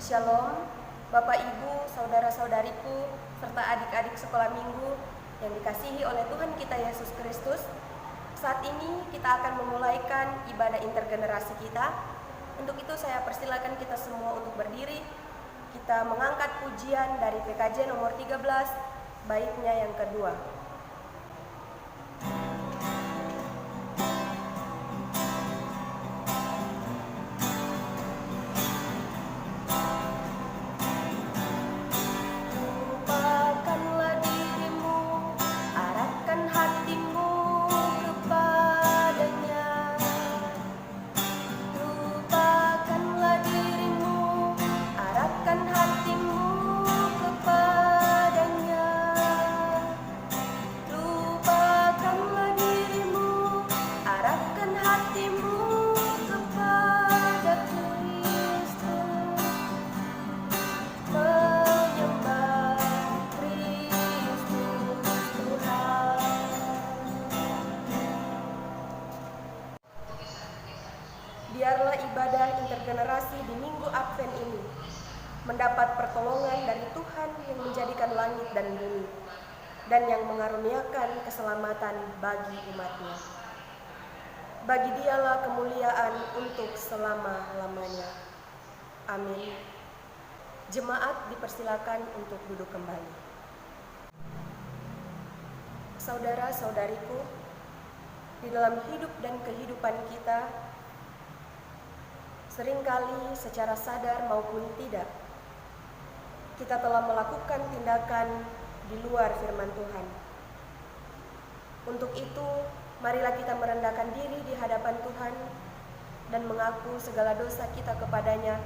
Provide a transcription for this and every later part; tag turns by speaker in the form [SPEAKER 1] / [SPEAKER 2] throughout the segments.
[SPEAKER 1] Shalom, Bapak Ibu, saudara-saudariku, serta adik-adik sekolah minggu yang dikasihi oleh Tuhan kita Yesus Kristus. Saat ini kita akan memulaikan ibadah intergenerasi kita. Untuk itu saya persilakan kita semua untuk berdiri. Kita mengangkat pujian dari PKJ nomor 13, baitnya yang kedua. Biarlah ibadah intergenerasi di Minggu Advent ini mendapat pertolongan dari Tuhan yang menjadikan langit dan bumi, dan yang mengaruniakan keselamatan bagi umatnya. Bagi Dialah kemuliaan untuk selama-lamanya. Amin. Jemaat dipersilakan untuk duduk kembali. Saudara-saudariku, di dalam hidup dan kehidupan kita, seringkali secara sadar maupun tidak, kita telah melakukan tindakan di luar firman Tuhan. Untuk itu, marilah kita merendahkan diri di hadapan Tuhan dan mengaku segala dosa kita kepadanya.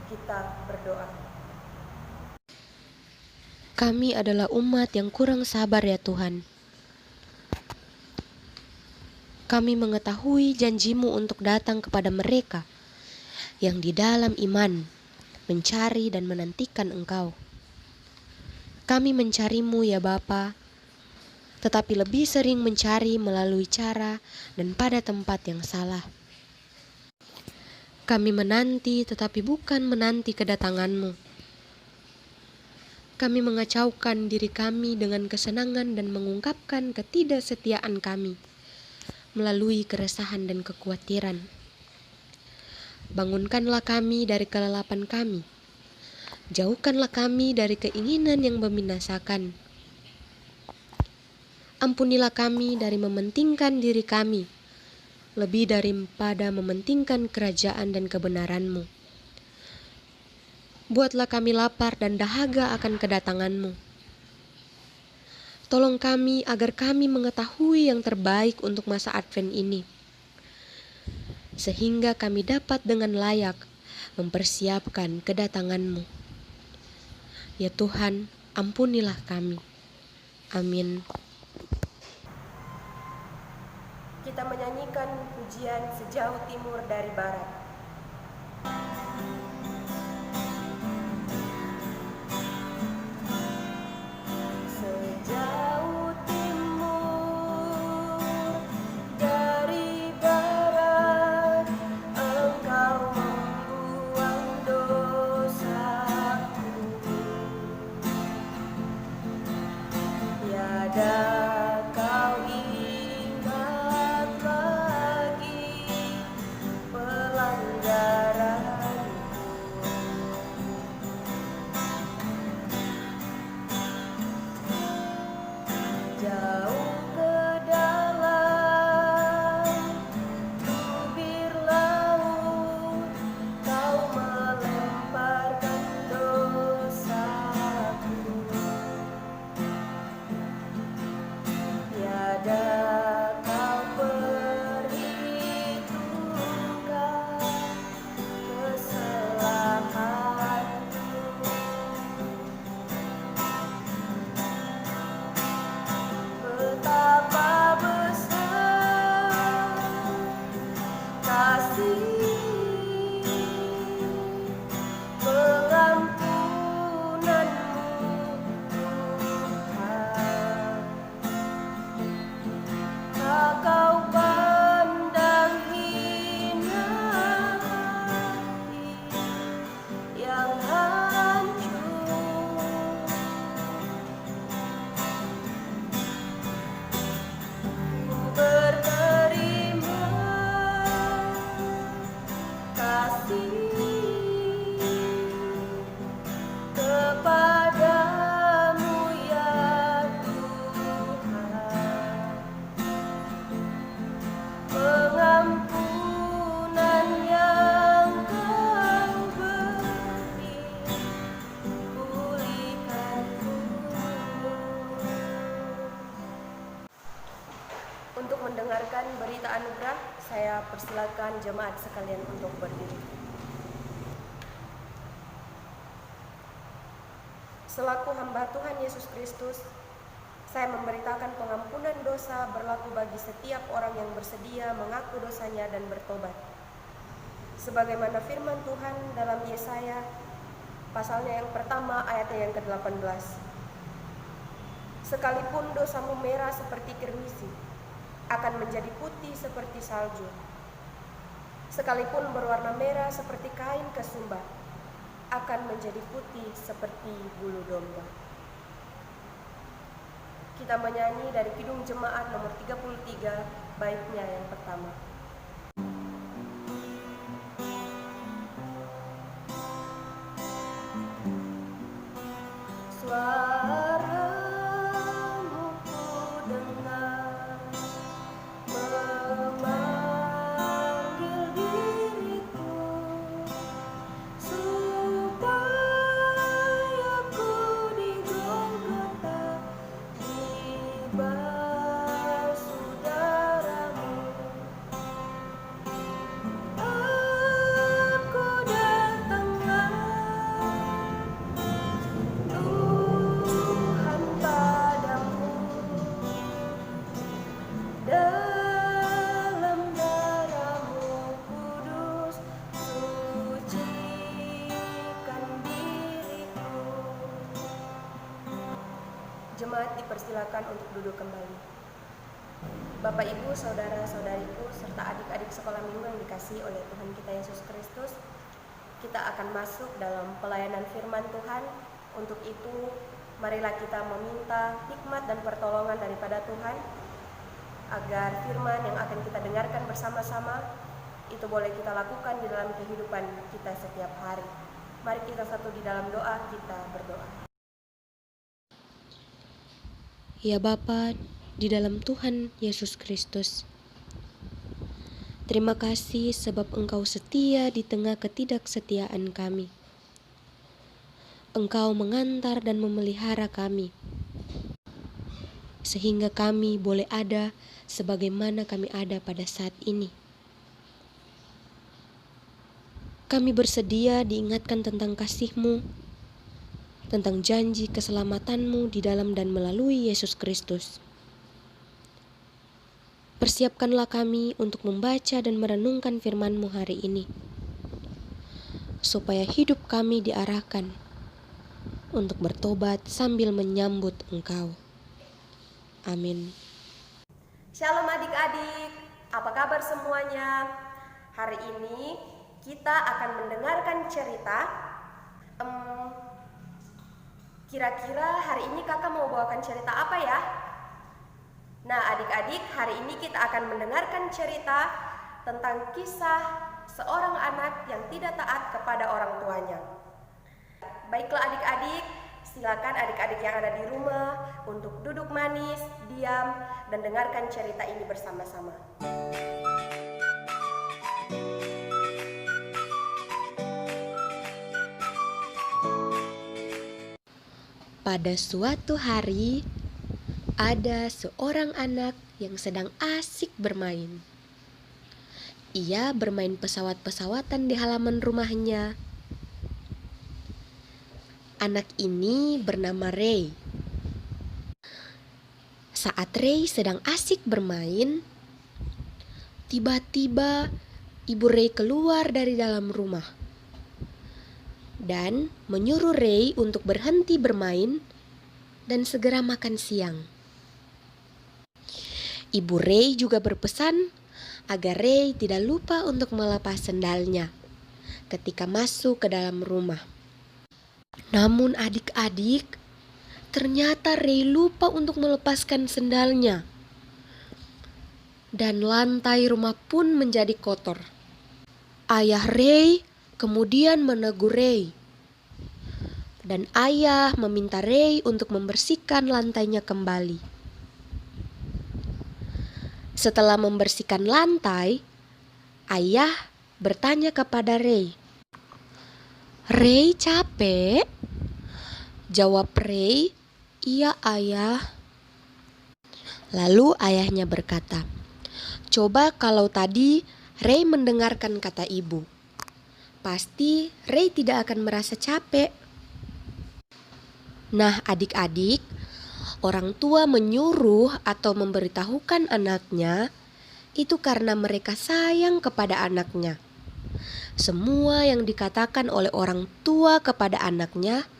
[SPEAKER 1] Kita berdoa.
[SPEAKER 2] Kami adalah umat yang kurang sabar ya Tuhan. Kami mengetahui janji-Mu untuk datang kepada mereka yang di dalam iman mencari dan menantikan Engkau. Kami mencari-Mu ya Bapa, tetapi lebih sering mencari melalui cara dan pada tempat yang salah. Kami menanti tetapi bukan menanti kedatangan-Mu. Kami mengacaukan diri kami dengan kesenangan dan mengungkapkan ketidaksetiaan kami melalui keresahan dan kekhawatiran. Bangunkanlah kami dari kelelapan kami. Jauhkanlah kami dari keinginan yang membinasakan. Ampunilah kami dari mementingkan diri kami, lebih daripada mementingkan kerajaan dan kebenaran-Mu. Buatlah kami lapar dan dahaga akan kedatangan-Mu. Tolong kami agar kami mengetahui yang terbaik untuk masa Advent ini, sehingga kami dapat dengan layak mempersiapkan kedatangan-Mu. Ya Tuhan, ampunilah kami. Amin.
[SPEAKER 1] Kita menyanyikan pujian Sejauh Timur dari Barat. Sejauh timur dari barat, Engkau membuang dosaku. Tiada kau ingat lagi pelanggaran mendengarkan berita anugerah, saya persilakan jemaat sekalian untuk berdiri. Selaku hamba Tuhan Yesus Kristus, saya memberitakan pengampunan dosa berlaku bagi setiap orang yang bersedia mengaku dosanya dan bertobat. Sebagaimana firman Tuhan dalam Yesaya, pasalnya yang pertama ayatnya yang ke-18. Sekalipun dosamu merah seperti kirmisi, akan menjadi putih seperti salju. Sekalipun berwarna merah seperti kain kesumba, akan menjadi putih seperti bulu domba. Kita menyanyi dari Kidung Jemaat nomor 33, baitnya yang pertama. Suaramu ku dengar, memanggil diriku, supaya ku di Golgota dibasuh darah-Mu. Aku datanglah, Tuhan, padamu, dalam darah-Mu kudus, sucikan diriku. Jemaat dipersilakan untuk duduk kembali. Bapak, Ibu, saudara-saudariku, serta adik-adik sekolah minggu yang dikasihi oleh Tuhan kita Yesus Kristus, kita akan masuk dalam pelayanan firman Tuhan. Untuk itu, marilah kita meminta hikmat dan pertolongan daripada Tuhan, agar firman yang akan kita dengarkan bersama-sama itu boleh kita lakukan di dalam kehidupan kita setiap hari. Mari kita satu di dalam doa, kita berdoa.
[SPEAKER 2] Ya Bapa, di dalam Tuhan Yesus Kristus, terima kasih sebab Engkau setia di tengah ketidaksetiaan kami. Engkau mengantar dan memelihara kami, sehingga kami boleh ada sebagaimana kami ada pada saat ini. Kami bersedia diingatkan tentang kasih-Mu, tentang janji keselamatan-Mu di dalam dan melalui Yesus Kristus. Persiapkanlah kami untuk membaca dan merenungkan firman-Mu hari ini, supaya hidup kami diarahkan untuk bertobat sambil menyambut Engkau. Amin.
[SPEAKER 1] Shalom adik-adik, apa kabar semuanya? Hari ini kita akan mendengarkan cerita. Kira-kira hari ini kakak mau bawakan cerita apa ya? Nah adik-adik, hari ini kita akan mendengarkan cerita tentang kisah seorang anak yang tidak taat kepada orang tuanya. Baiklah adik-adik, silakan adik-adik yang ada di rumah untuk duduk manis, diam, dan dengarkan cerita ini bersama-sama.
[SPEAKER 2] Pada suatu hari, ada seorang anak yang sedang asik bermain. Ia bermain pesawat-pesawatan di halaman rumahnya. Anak ini bernama Ray. Saat Ray sedang asik bermain, tiba-tiba Ibu Ray keluar dari dalam rumah dan menyuruh Ray untuk berhenti bermain dan segera makan siang. Ibu Ray juga berpesan agar Ray tidak lupa untuk melepas sendalnya ketika masuk ke dalam rumah. Namun adik-adik, ternyata Ray lupa untuk melepaskan sendalnya. Dan lantai rumah pun menjadi kotor. Ayah Ray kemudian menegur Ray. Dan ayah meminta Ray untuk membersihkan lantainya kembali. Setelah membersihkan lantai, ayah bertanya kepada Ray, "Ray capek?" Jawab Ray, "Iya ayah." Lalu ayahnya berkata, Coba kalau tadi Ray mendengarkan kata ibu. Pasti Ray tidak akan merasa capek. Nah, adik-adik, orang tua menyuruh atau memberitahukan anaknya itu karena mereka sayang kepada anaknya. Semua yang dikatakan oleh orang tua kepada anaknya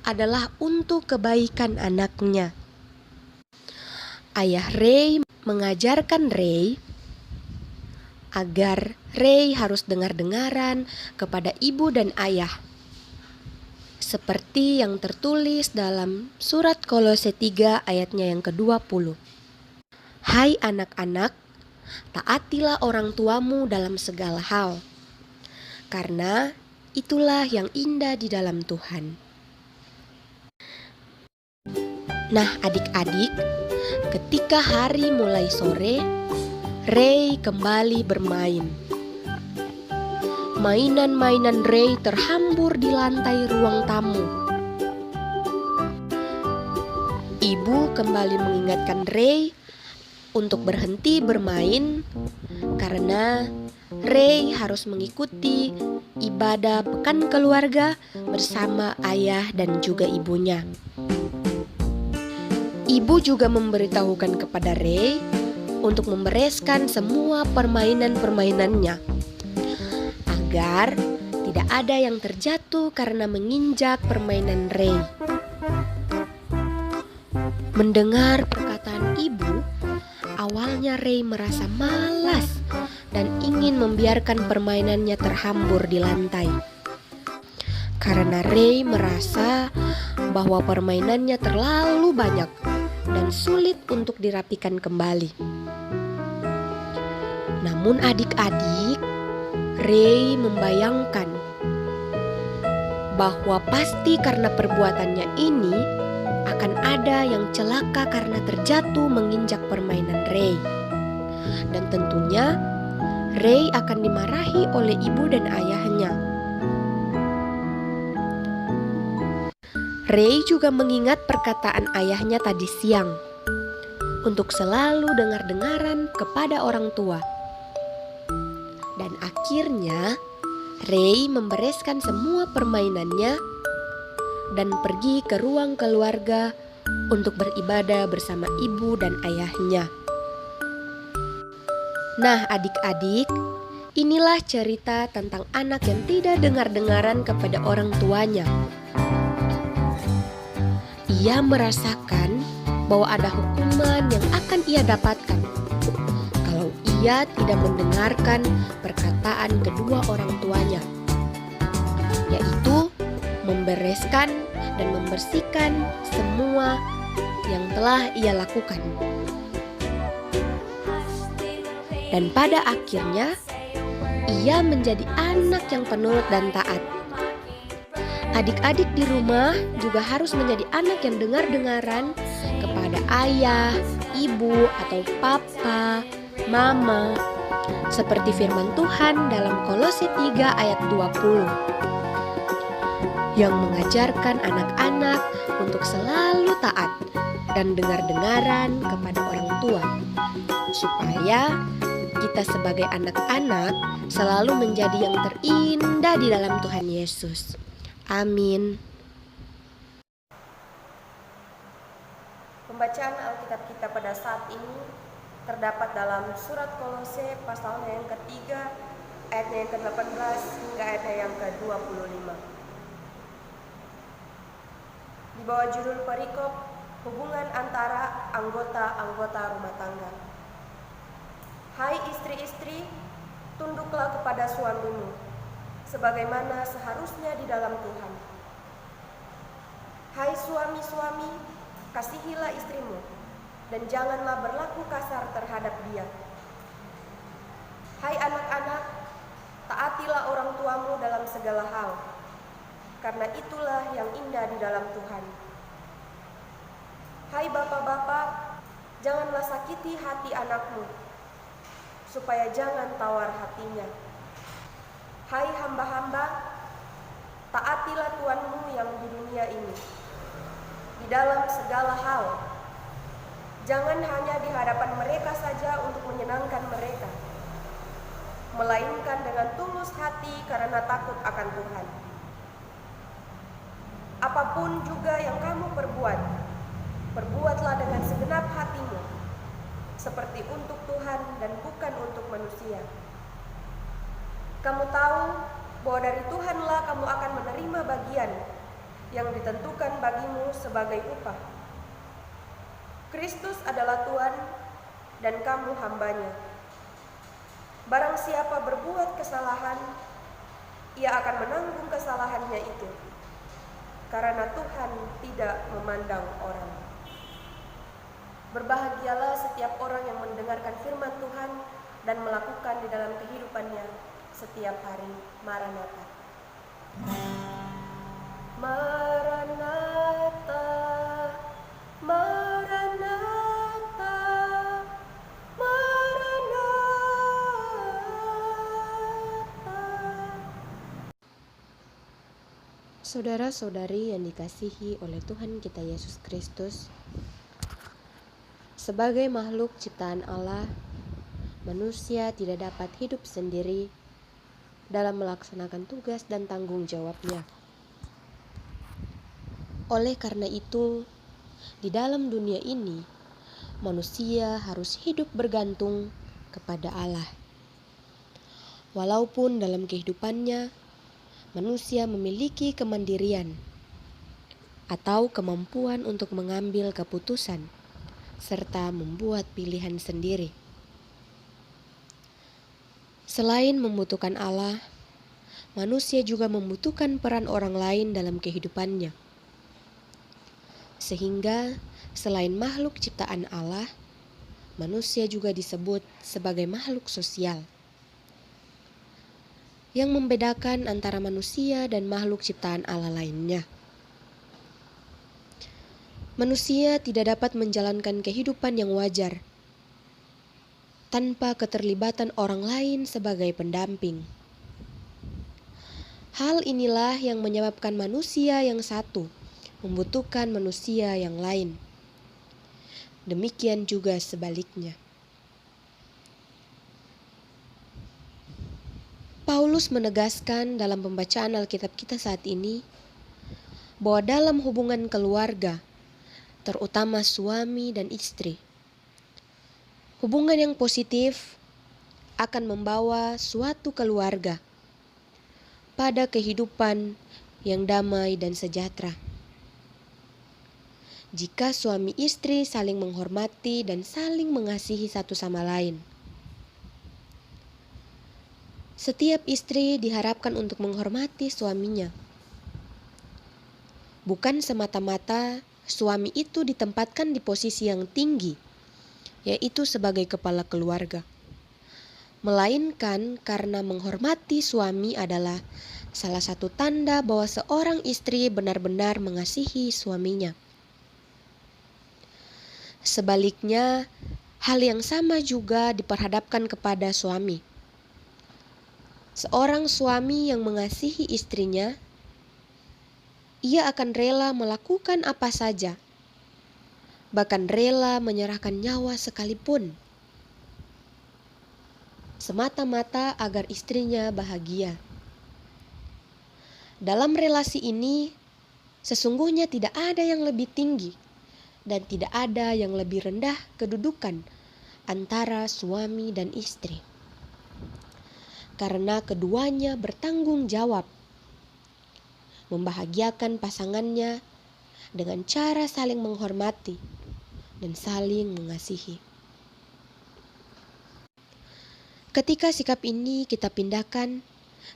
[SPEAKER 2] adalah untuk kebaikan anaknya. Ayah Ray mengajarkan Ray agar Ray harus dengar-dengaran kepada ibu dan ayah. Seperti yang tertulis dalam surat Kolose 3 ayatnya yang ke-20. Hai anak-anak, taatilah orang tuamu dalam segala hal, karena itulah yang indah di dalam Tuhan. Nah adik-adik, ketika hari mulai sore, Ray kembali bermain. Mainan-mainan Ray terhambur di lantai ruang tamu. Ibu kembali mengingatkan Ray untuk berhenti bermain karena Ray harus mengikuti ibadah pekan keluarga bersama ayah dan juga ibunya. Ibu juga memberitahukan kepada Ray untuk membereskan semua permainan-permainannya agar tidak ada yang terjatuh karena menginjak permainan Ray. Mendengar perkataan ibu, awalnya Ray merasa malas dan ingin membiarkan permainannya terhambur di lantai. Karena Ray merasa bahwa permainannya terlalu banyak dan sulit untuk dirapikan kembali. Namun adik-adik, Ray membayangkan bahwa pasti karena perbuatannya ini akan ada yang celaka karena terjatuh menginjak permainan Ray. Dan tentunya Ray akan dimarahi oleh ibu dan ayahnya. Ray juga mengingat perkataan ayahnya tadi siang untuk selalu dengar-dengaran kepada orang tua. Dan akhirnya Ray membereskan semua permainannya dan pergi ke ruang keluarga untuk beribadah bersama ibu dan ayahnya. Nah adik-adik, inilah cerita tentang anak yang tidak dengar-dengaran kepada orang tuanya. Ia merasakan bahwa ada hukuman yang akan ia dapatkan kalau ia tidak mendengarkan perkataan kedua orang tuanya, yaitu membereskan dan membersihkan semua yang telah ia lakukan. Dan pada akhirnya, ia menjadi anak yang penurut dan taat. Adik-adik di rumah juga harus menjadi anak yang dengar-dengaran kepada ayah, ibu, atau papa, mama, seperti firman Tuhan dalam Kolose 3 ayat 20 yang mengajarkan anak-anak untuk selalu taat dan dengar-dengaran kepada orang tua, supaya kita sebagai anak-anak selalu menjadi yang terindah di dalam Tuhan Yesus. Amin.
[SPEAKER 1] Pembacaan Alkitab kita pada saat ini terdapat dalam surat Kolose pasalnya yang ketiga, ayatnya yang ke-18 hingga ayatnya yang ke-25. Di bawah judul perikop, hubungan antara anggota-anggota rumah tangga. Hai istri-istri, tunduklah kepada suamimu, sebagaimana seharusnya di dalam Tuhan. Hai suami-suami, kasihilah istrimu, dan janganlah berlaku kasar terhadap dia. Hai anak-anak, taatilah orang tuamu dalam segala hal, karena itulah yang indah di dalam Tuhan. Hai bapak-bapak, janganlah sakiti hati anakmu, supaya jangan tawar hatinya. Hai hamba-hamba, taatilah Tuanmu yang di dunia ini, di dalam segala hal. Jangan hanya di hadapan mereka saja untuk menyenangkan mereka, melainkan dengan tulus hati karena takut akan Tuhan. Apapun juga yang kamu perbuat, perbuatlah dengan segenap hatimu, seperti untuk Tuhan dan bukan untuk manusia. Kamu tahu bahwa dari Tuhanlah kamu akan menerima bagian yang ditentukan bagimu sebagai upah. Kristus adalah Tuhan dan kamu hambanya. Barang siapa berbuat kesalahan, ia akan menanggung kesalahannya itu, karena Tuhan tidak memandang orang. Berbahagialah setiap orang yang mendengarkan firman Tuhan dan melakukan di dalam kehidupannya setiap hari. Maranatha. Maranatha, Maranatha, Maranatha.
[SPEAKER 2] Saudara-saudari yang dikasihi oleh Tuhan kita Yesus Kristus, sebagai makhluk ciptaan Allah, manusia tidak dapat hidup sendiri dalam melaksanakan tugas dan tanggung jawabnya. Oleh karena itu, di dalam dunia ini, manusia harus hidup bergantung kepada Allah. Walaupun dalam kehidupannya, manusia memiliki kemandirian atau kemampuan untuk mengambil keputusan serta membuat pilihan sendiri. Selain membutuhkan Allah, manusia juga membutuhkan peran orang lain dalam kehidupannya. Sehingga selain makhluk ciptaan Allah, manusia juga disebut sebagai makhluk sosial. Yang membedakan antara manusia dan makhluk ciptaan Allah lainnya. Manusia tidak dapat menjalankan kehidupan yang wajar tanpa keterlibatan orang lain sebagai pendamping. Hal inilah yang menyebabkan manusia yang satu membutuhkan manusia yang lain. Demikian juga sebaliknya. Paulus menegaskan dalam pembacaan Alkitab kita saat ini bahwa dalam hubungan keluarga, terutama suami dan istri, hubungan yang positif akan membawa suatu keluarga pada kehidupan yang damai dan sejahtera. Jika suami istri saling menghormati dan saling mengasihi satu sama lain. Setiap istri diharapkan untuk menghormati suaminya. Bukan semata-mata suami itu ditempatkan di posisi yang tinggi, yaitu sebagai kepala keluarga. Melainkan karena menghormati suami adalah salah satu tanda bahwa seorang istri benar-benar mengasihi suaminya. Sebaliknya, hal yang sama juga diperhadapkan kepada suami. Seorang suami yang mengasihi istrinya, ia akan rela melakukan apa saja, bahkan rela menyerahkan nyawa sekalipun, semata-mata agar istrinya bahagia. Dalam relasi ini, sesungguhnya tidak ada yang lebih tinggi dan tidak ada yang lebih rendah kedudukan antara suami dan istri. Karena keduanya bertanggung jawab membahagiakan pasangannya dengan cara saling menghormati dan saling mengasihi. Ketika sikap ini kita pindahkan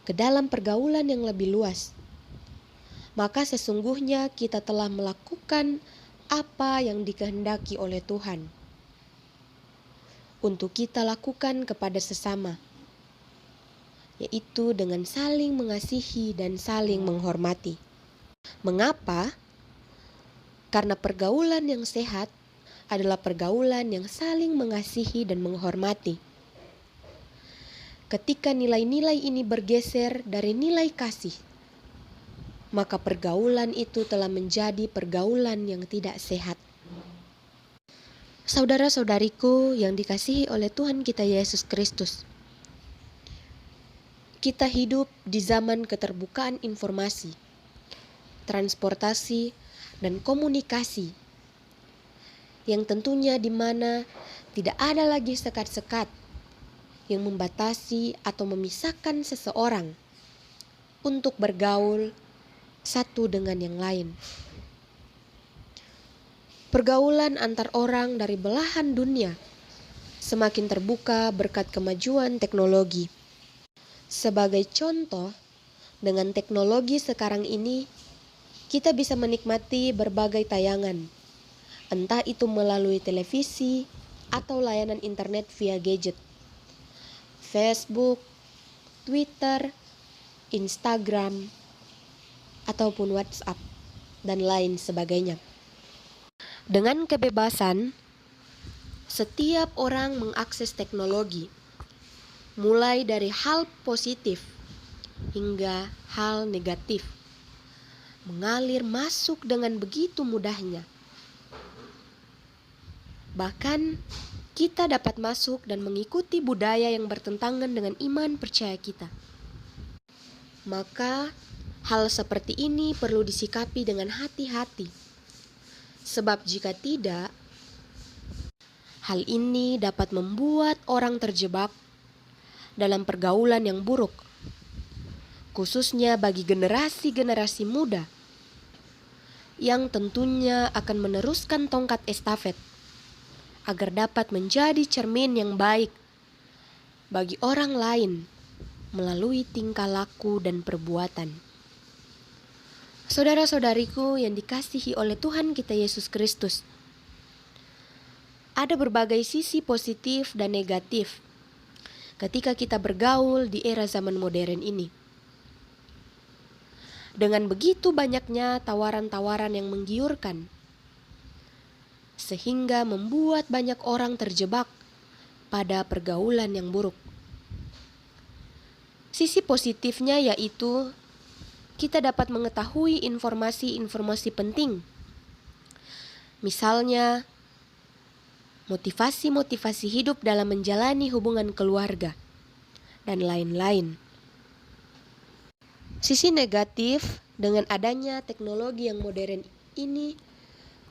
[SPEAKER 2] ke dalam pergaulan yang lebih luas, maka sesungguhnya kita telah melakukan apa yang dikehendaki oleh Tuhan untuk kita lakukan kepada sesama, yaitu dengan saling mengasihi dan saling menghormati. Mengapa? Karena pergaulan yang sehat adalah pergaulan yang saling mengasihi dan menghormati. Ketika nilai-nilai ini bergeser dari nilai kasih, maka pergaulan itu telah menjadi pergaulan yang tidak sehat. Saudara-saudariku yang dikasihi oleh Tuhan kita Yesus Kristus, Kita hidup di zaman keterbukaan informasi, transportasi, dan komunikasi yang tentunya di mana tidak ada lagi sekat-sekat yang membatasi atau memisahkan seseorang untuk bergaul satu dengan yang lain. Pergaulan antar orang dari belahan dunia semakin terbuka berkat kemajuan teknologi. Sebagai contoh, dengan teknologi sekarang ini, kita bisa menikmati berbagai tayangan, entah itu melalui televisi atau layanan internet via gadget, Facebook, Twitter, Instagram, ataupun WhatsApp, dan lain sebagainya. Dengan kebebasan, setiap orang mengakses teknologi, mulai dari hal positif hingga hal negatif, mengalir masuk dengan begitu mudahnya. Bahkan, kita dapat masuk dan mengikuti budaya yang bertentangan dengan iman percaya kita. Maka, hal seperti ini perlu disikapi dengan hati-hati. Sebab jika tidak, hal ini dapat membuat orang terjebak dalam pergaulan yang buruk, khususnya bagi generasi-generasi muda yang tentunya akan meneruskan tongkat estafet agar dapat menjadi cermin yang baik bagi orang lain melalui tingkah laku dan perbuatan. Saudara-saudariku yang dikasihi oleh Tuhan kita Yesus Kristus, ada berbagai sisi positif dan negatif ketika kita bergaul di era zaman modern ini. Dengan begitu banyaknya tawaran-tawaran yang menggiurkan, sehingga membuat banyak orang terjebak pada pergaulan yang buruk. Sisi positifnya yaitu kita dapat mengetahui informasi-informasi penting. Misalnya, motivasi-motivasi hidup dalam menjalani hubungan keluarga, dan lain-lain. Sisi negatif dengan adanya teknologi yang modern ini,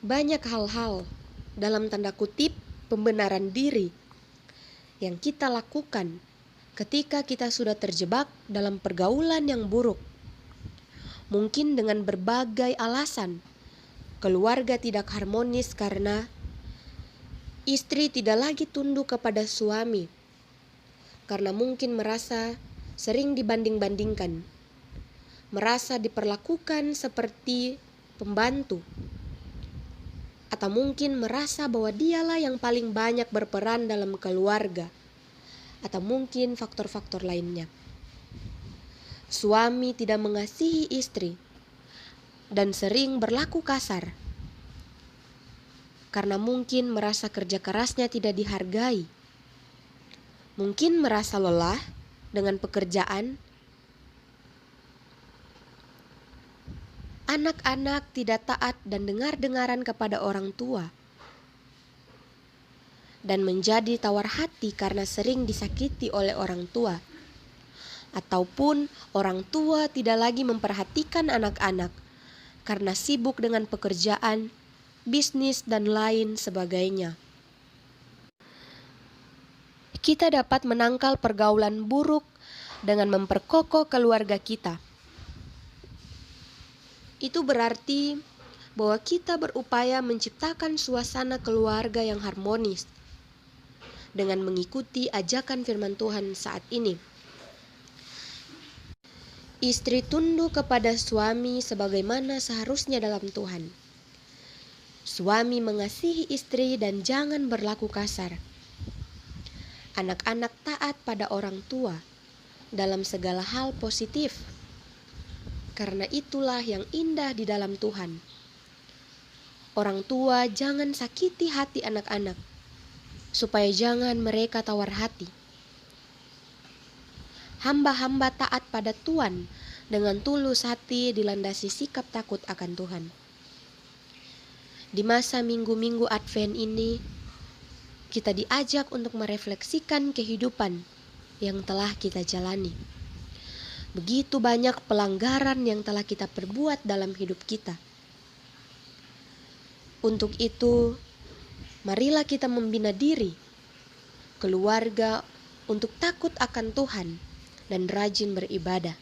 [SPEAKER 2] banyak hal-hal dalam tanda kutip pembenaran diri yang kita lakukan ketika kita sudah terjebak dalam pergaulan yang buruk. Mungkin dengan berbagai alasan, keluarga tidak harmonis karena istri tidak lagi tunduk kepada suami, karena mungkin merasa sering dibanding-bandingkan, merasa diperlakukan seperti pembantu, atau mungkin merasa bahwa dialah yang paling banyak berperan dalam keluarga, atau mungkin faktor-faktor lainnya. Suami tidak mengasihi istri dan sering berlaku kasar, karena mungkin merasa kerja kerasnya tidak dihargai. Mungkin merasa lelah dengan pekerjaan. Anak-anak tidak taat dan dengar-dengaran kepada orang tua, dan menjadi tawar hati karena sering disakiti oleh orang tua. Ataupun orang tua tidak lagi memperhatikan anak-anak karena sibuk dengan pekerjaan, bisnis, dan lain sebagainya. Kita dapat menangkal pergaulan buruk dengan memperkokoh keluarga kita. Itu berarti bahwa kita berupaya menciptakan suasana keluarga yang harmonis dengan mengikuti ajakan firman Tuhan saat ini. Istri tunduk kepada suami sebagaimana seharusnya dalam Tuhan. Suami mengasihi istri dan jangan berlaku kasar. Anak-anak taat pada orang tua dalam segala hal positif, karena itulah yang indah di dalam Tuhan. Orang tua jangan sakiti hati anak-anak, supaya jangan mereka tawar hati. Hamba-hamba taat pada Tuhan dengan tulus hati dilandasi sikap takut akan Tuhan. Di masa minggu-minggu Advent ini, kita diajak untuk merefleksikan kehidupan yang telah kita jalani. Begitu banyak pelanggaran yang telah kita perbuat dalam hidup kita. Untuk itu, marilah kita membina diri, keluarga, untuk takut akan Tuhan dan rajin beribadah.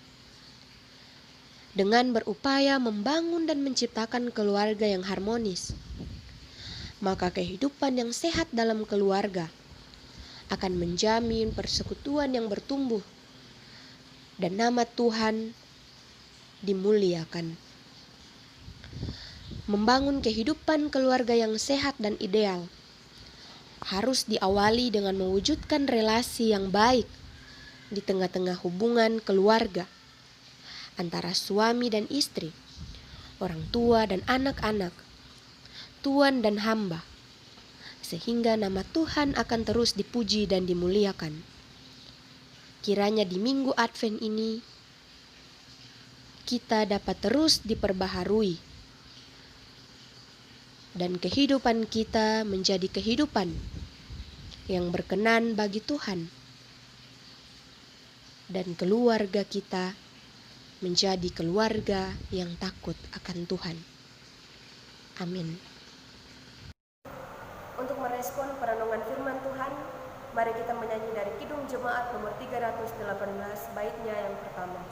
[SPEAKER 2] Dengan berupaya membangun dan menciptakan keluarga yang harmonis, maka kehidupan yang sehat dalam keluarga akan menjamin persekutuan yang bertumbuh dan nama Tuhan dimuliakan. Membangun kehidupan keluarga yang sehat dan ideal harus diawali dengan mewujudkan relasi yang baik di tengah-tengah hubungan keluarga antara suami dan istri, orang tua dan anak-anak, tuan dan hamba, sehingga nama Tuhan akan terus dipuji dan dimuliakan. Kiranya di minggu Advent ini kita dapat terus diperbaharui dan kehidupan kita menjadi kehidupan yang berkenan bagi Tuhan, dan keluarga kita menjadi keluarga yang takut akan Tuhan. Amin.
[SPEAKER 1] Untuk merespon perenungan firman Tuhan, mari kita menyanyi dari Kidung Jemaat nomor 318, baitnya yang pertama.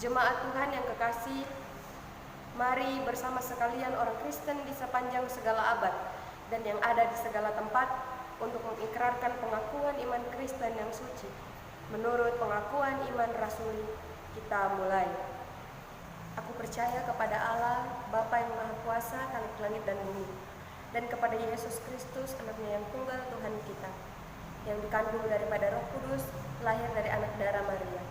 [SPEAKER 1] Jemaat Tuhan yang kekasih, mari bersama sekalian orang Kristen di sepanjang segala abad dan yang ada di segala tempat untuk mengikrarkan pengakuan iman Kristen yang suci. Menurut pengakuan iman rasuli, kita mulai. Aku percaya kepada Allah, Bapa yang Maha Kuasa, Khalik langit dan bumi, dan kepada Yesus Kristus, Anaknya yang tunggal Tuhan kita, yang dikandung daripada Roh Kudus, lahir dari anak darah Maria,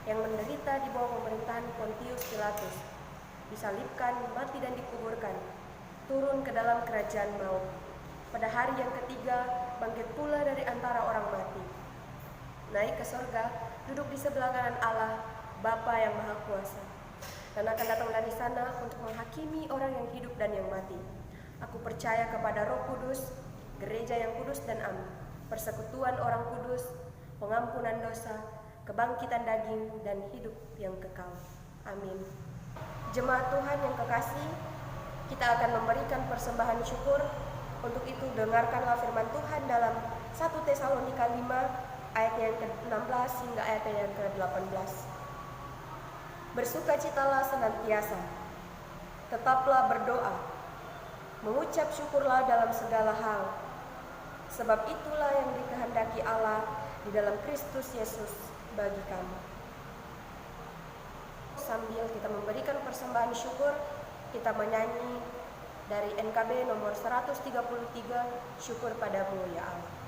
[SPEAKER 1] yang menderita di bawah pemerintahan Pontius Pilatus, disalibkan, mati dan dikuburkan, turun ke dalam kerajaan maut. Pada hari yang ketiga, bangkit pula dari antara orang mati, naik ke sorga, duduk di sebelah kanan Allah, Bapa yang Maha Kuasa, dan akan datang dari sana untuk menghakimi orang yang hidup dan yang mati. Aku percaya kepada Roh Kudus, gereja yang kudus dan am, persekutuan orang kudus, pengampunan dosa, kebangkitan daging, dan hidup yang kekal. Amin. Jemaat Tuhan yang kekasih, kita akan memberikan persembahan syukur. Untuk itu dengarkanlah firman Tuhan dalam 1 Tesalonika 5 ayat yang ke-16 hingga ayat yang ke-18. Bersukacitalah senantiasa, tetaplah berdoa, mengucap syukurlah dalam segala hal, sebab itulah yang dikehendaki Allah di dalam Kristus Yesus bagi kamu. Sambil kita memberikan persembahan syukur, kita menyanyi dari NKB nomor 133, Syukur Padamu ya Allah.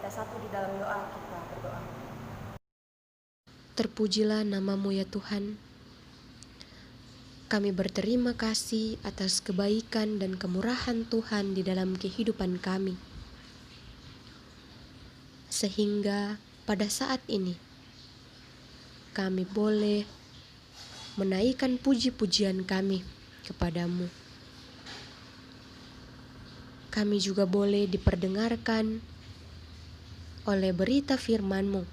[SPEAKER 1] kita satu di dalam doa, kita berdoa.
[SPEAKER 2] Terpujilah namamu ya Tuhan. Kami berterima kasih atas kebaikan dan kemurahan Tuhan di dalam kehidupan kami. Sehingga pada saat ini kami boleh menaikkan puji-pujian kami kepadamu. Kami juga boleh diperdengarkan oleh berita firman-Mu.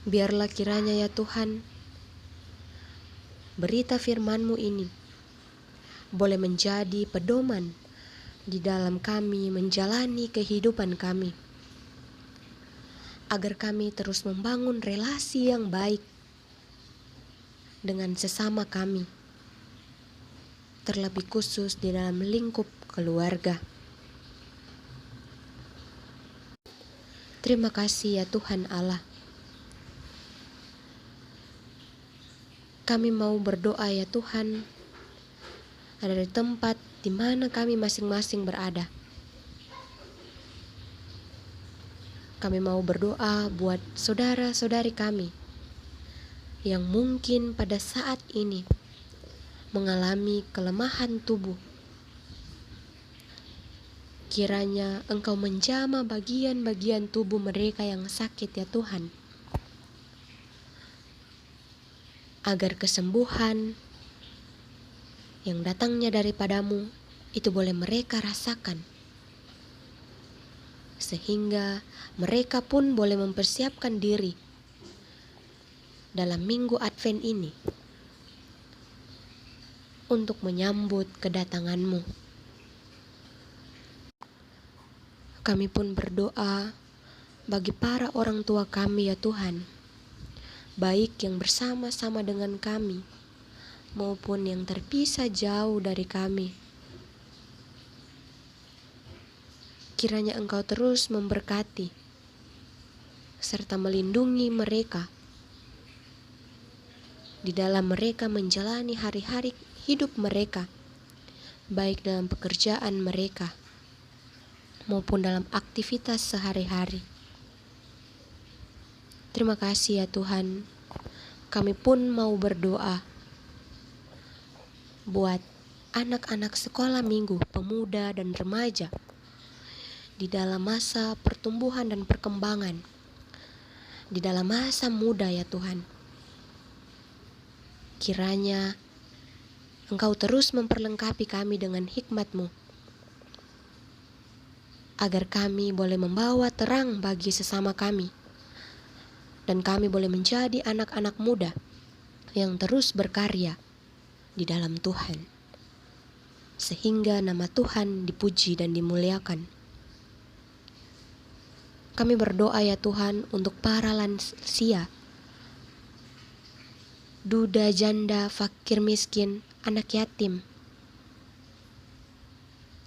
[SPEAKER 2] Biarlah kiranya ya Tuhan, berita firman-Mu ini boleh menjadi pedoman di dalam kami menjalani kehidupan kami, agar kami terus membangun relasi yang baik dengan sesama kami, terlebih khusus di dalam lingkup keluarga. Terima kasih ya Tuhan Allah. Kami mau berdoa ya Tuhan, dari tempat di mana kami masing-masing berada. Kami mau berdoa buat saudara-saudari kami yang mungkin pada saat ini mengalami kelemahan tubuh. Kiranya Engkau menjamah bagian-bagian tubuh mereka yang sakit ya Tuhan, agar kesembuhan yang datangnya daripadamu itu boleh mereka rasakan, sehingga mereka pun boleh mempersiapkan diri dalam minggu Advent ini untuk menyambut kedatangan-Mu. Kami pun berdoa bagi para orang tua kami ya Tuhan, baik yang bersama-sama dengan kami maupun yang terpisah jauh dari kami. Kiranya Engkau terus memberkati serta melindungi mereka di dalam mereka menjalani hari-hari hidup mereka, baik dalam pekerjaan mereka maupun dalam aktivitas sehari-hari. Terima kasih ya Tuhan. Kami pun mau berdoa buat anak-anak sekolah minggu, pemuda dan remaja di dalam masa pertumbuhan dan perkembangan, di dalam masa muda ya Tuhan. Kiranya Engkau terus memperlengkapi kami dengan hikmat-Mu, agar kami boleh membawa terang bagi sesama kami, dan kami boleh menjadi anak-anak muda yang terus berkarya di dalam Tuhan, sehingga nama Tuhan dipuji dan dimuliakan. Kami berdoa ya Tuhan untuk para lansia, duda, janda, fakir miskin, anak yatim.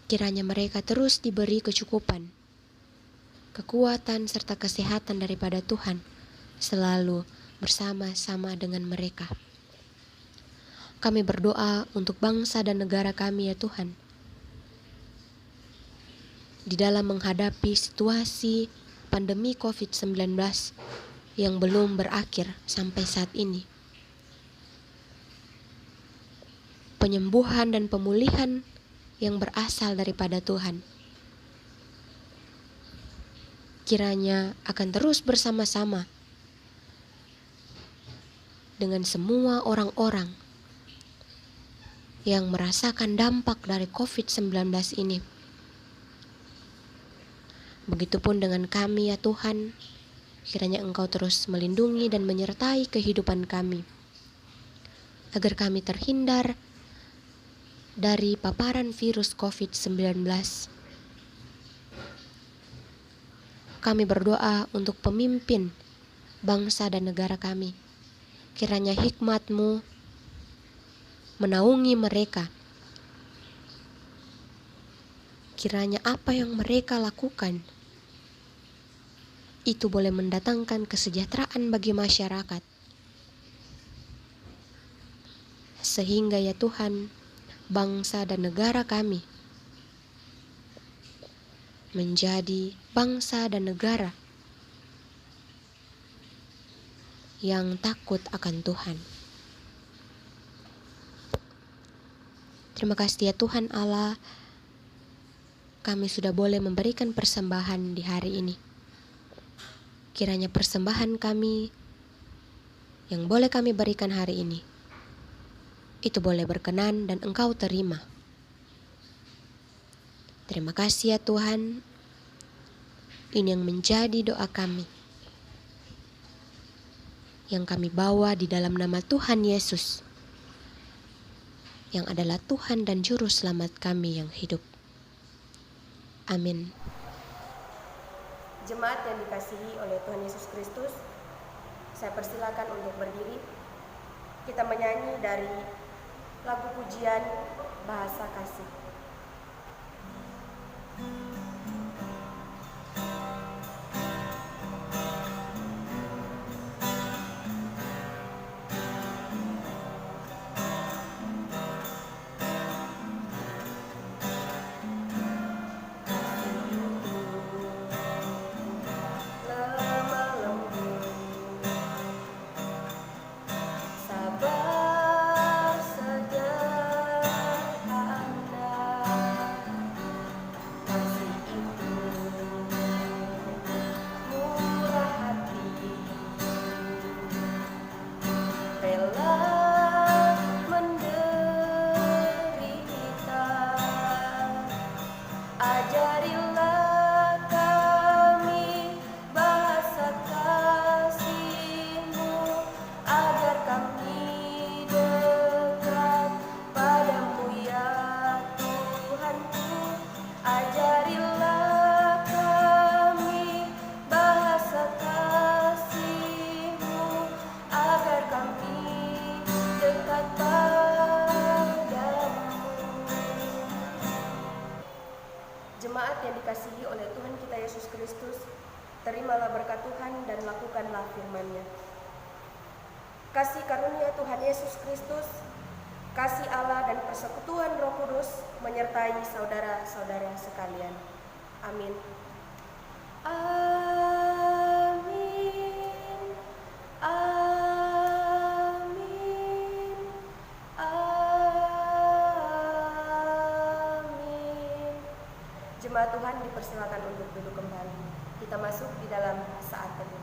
[SPEAKER 2] Kiranya mereka terus diberi kecukupan, kekuatan serta kesehatan daripada Tuhan, selalu bersama-sama dengan mereka. Kami berdoa untuk bangsa dan negara kami ya Tuhan, di dalam menghadapi situasi pandemi COVID-19 yang belum berakhir sampai saat ini. Penyembuhan dan pemulihan yang berasal daripada Tuhan kiranya akan terus bersama-sama dengan semua orang-orang yang merasakan dampak dari COVID-19 ini. Begitupun dengan kami ya Tuhan, kiranya Engkau terus melindungi dan menyertai kehidupan kami, agar kami terhindar dari paparan virus COVID-19. Kami berdoa untuk pemimpin bangsa dan negara kami. Kiranya hikmat-Mu menaungi mereka. Kiranya apa yang mereka lakukan itu boleh mendatangkan kesejahteraan bagi masyarakat. Sehingga ya Tuhan, bangsa dan negara kami menjadi bangsa dan negara yang takut akan Tuhan. Terima kasih ya Tuhan Allah, kami sudah boleh memberikan persembahan di hari ini. Kiranya persembahan kami yang boleh kami berikan hari ini, itu boleh berkenan dan Engkau terima. Terima kasih ya Tuhan, ini yang menjadi doa kami, yang kami bawa di dalam nama Tuhan Yesus, yang adalah Tuhan dan Juru Selamat kami yang hidup. Amin.
[SPEAKER 1] Jemaat yang dikasihi oleh Tuhan Yesus Kristus, saya persilakan untuk berdiri. Kita menyanyi dari lagu pujian Bahasa Kasih. Jemaat yang dikasihi oleh Tuhan kita Yesus Kristus, terimalah berkat Tuhan dan lakukanlah firman-Nya. Kasih karunia Tuhan Yesus Kristus, kasih Allah dan persekutuan Roh Kudus menyertai saudara-saudara sekalian. Amin. Amin. Amin. Amin. Jemaat Tuhan dipersilakan untuk duduk kembali. Kita masuk di dalam saat teduh.